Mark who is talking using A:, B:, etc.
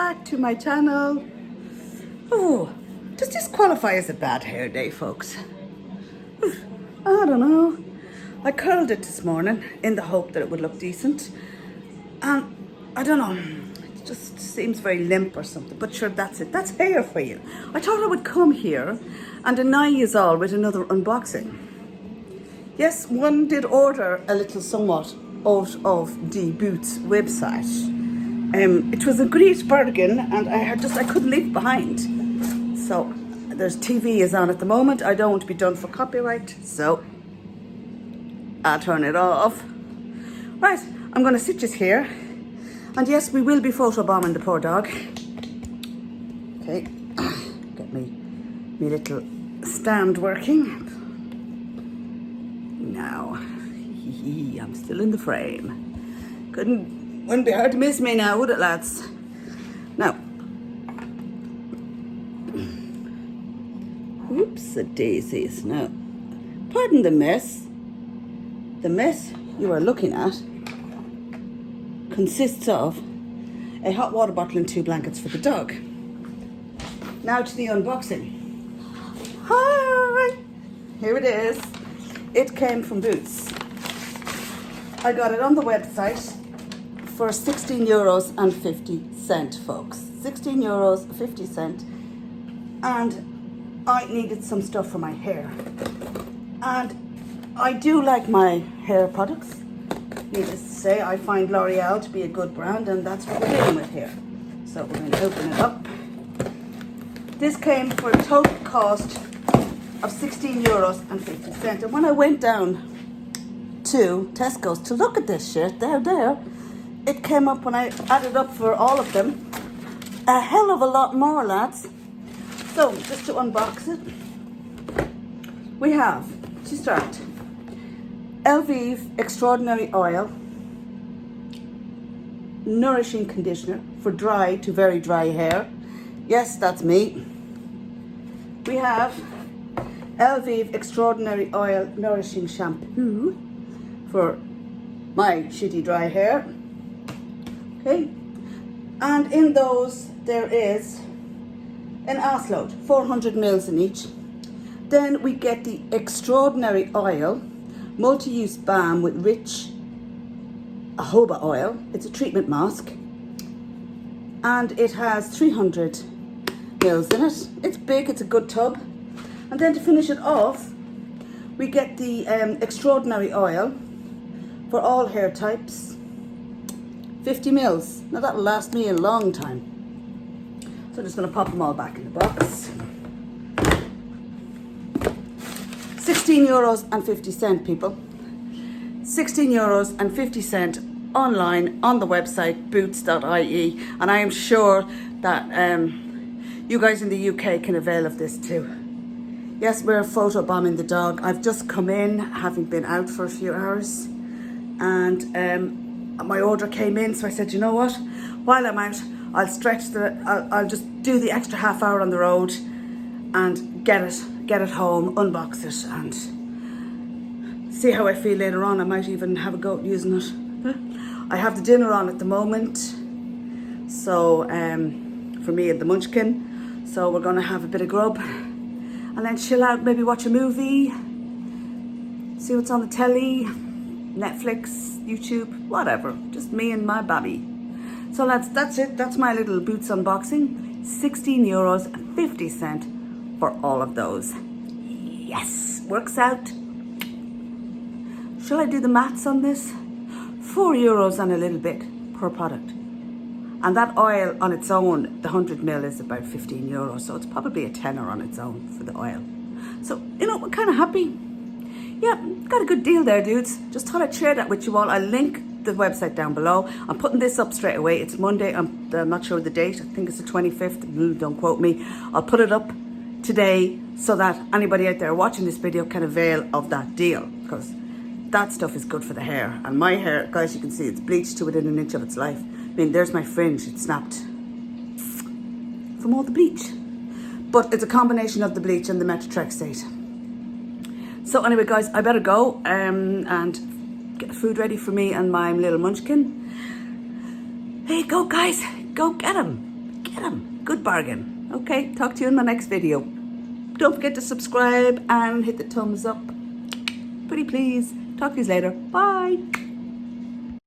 A: back to my channel. Oh, does this qualify as a bad hair day, folks? I don't know. I curled it this morning in the hope that it would look decent. And I don't know, it just seems very limp or something. But sure, that's it. That's hair for you. I thought I would come here and annoy you all with another unboxing. Yes, one did order a little somewhat out of the Boots website. It was a great bargain, and I couldn't leave it behind. So there's TV is on at the moment. I don't want to be done for copyright, so I'll turn it off. Right, I'm going to sit just here, and yes, we will be photobombing the poor dog. Okay, get me little stand working. Now, I'm still in the frame. Wouldn't be hard to miss me now, would it, lads? Now, oops, a daisies. Now, pardon the mess. The mess you are looking at consists of a hot water bottle and 2 blankets for the dog. Now to the unboxing. Hi! Here it is. It came from Boots. I got it on the website for €16.50, folks. €16.50. And I needed some stuff for my hair. And I do like my hair products. Needless to say, I find L'Oreal to be a good brand, and that's what we're dealing with here. So we're going to open it up. This came for a total cost of €16.50. And when I went down to Tesco's to look at this shit, there, it came up when I added up for all of them. A hell of a lot more, lads. So, just to unbox it, we have, to start, Elvive Extraordinary Oil Nourishing Conditioner for dry to very dry hair. Yes, that's me. We have Elvive Extraordinary Oil Nourishing Shampoo for my shitty dry hair. Okay, and in those there is an ass load, 400 mils in each. Then we get the Extraordinary Oil multi-use balm with rich jojoba oil. It's a treatment mask, and it has 300 mils in it. It's big, it's a good tub. And then to finish it off, we get the Extraordinary Oil for all hair types, 50 mils. Now that'll last me a long time. So I'm just going to pop them all back in the box. €16.50, people. €16.50 online on the website boots.ie, and I am sure that you guys in the UK can avail of this too. Yes, we're photobombing the dog. I've just come in, having been out for a few hours, and my order came in, so I said, you know what? While I'm out, I'll I'll just do the extra half hour on the road and get it home, unbox it, and see how I feel later on. I might even have a go at using it. I have the dinner on at the moment, so for me and the munchkin. So we're gonna have a bit of grub and then chill out, maybe watch a movie, see what's on the telly, Netflix, YouTube, whatever. Just me and my baby. So lads, that's it. That's my little Boots unboxing. €16.50 for all of those. Yes, works out. Shall I do the maths on this? €4 and a little bit per product. And that oil on its own, the 100 ml is about €15. So it's probably a tenner on its own for the oil. So, you know, we're kind of happy. Yeah, got a good deal there, dudes. Just thought I'd share that with you all. I'll link the website down below. I'm putting this up straight away. It's Monday. I'm not sure the date. I think it's the 25th. Don't quote me. I'll put it up today so that anybody out there watching this video can avail of that deal, because that stuff is good for the hair. And my hair, guys, you can see it's bleached to within an inch of its life. I mean, there's my fringe. It snapped from all the bleach. But it's a combination of the bleach and the methotrexate. So anyway, guys, I better go and get food ready for me and my little munchkin. Hey, go guys, go get him. Get them. Good bargain. Okay, talk to you in my next video. Don't forget to subscribe and hit the thumbs up. Pretty please. Talk to you later. Bye.